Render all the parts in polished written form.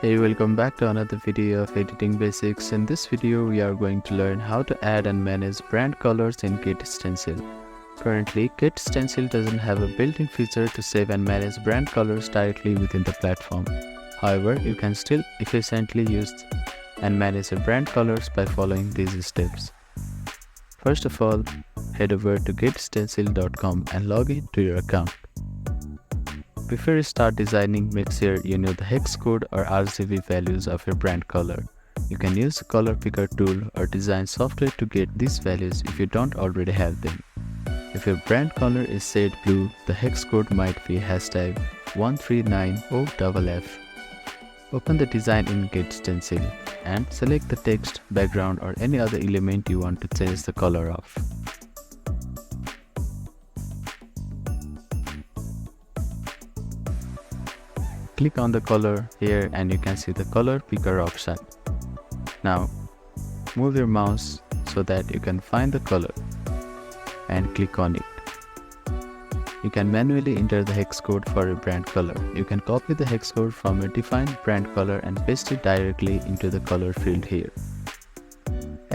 Hey, welcome back to another video of editing basics. In this video, we are going to learn how to add and manage brand colors in GetStencil. Currently, GetStencil doesn't have a built-in feature to save and manage brand colors directly within the platform. However, you can still efficiently use and manage your brand colors by following these steps. First of all, head over to getstencil.com and log in to your account. Before you start designing, make sure you know the hex code or RGB values of your brand color. You can use the color picker tool or design software to get these values if you don't already have them. If your brand color is shade blue, the hex code might be hashtag 139OFF. Open the design in GetStencil and select the text, background or any other element you want to change the color of. Click on the color here and you can see the color picker option. Now move your mouse so that you can find the color and click on it. You can manually enter the hex code for your brand color. You can copy the hex code from your defined brand color and paste it directly into the color field here.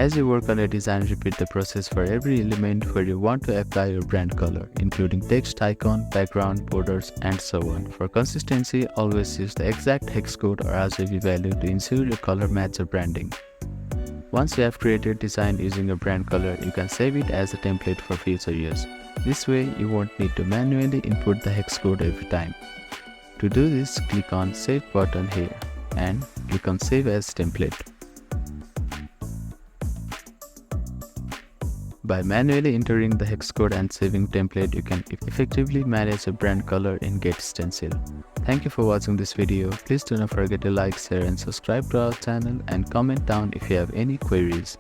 As you work on your design, repeat the process for every element where you want to apply your brand color, including text, icon, background, borders, and so on. For consistency, always use the exact hex code or RGB value to ensure your color matches your branding. Once you have created design using your brand color, you can save it as a template for future use. This way, you won't need to manually input the hex code every time. To do this, click on Save button here and click on Save as Template. By manually entering the hex code and saving template, you can effectively manage your brand color in GetStencil. Thank you for watching this video. Please do not forget to like, share and subscribe to our channel and comment down if you have any queries.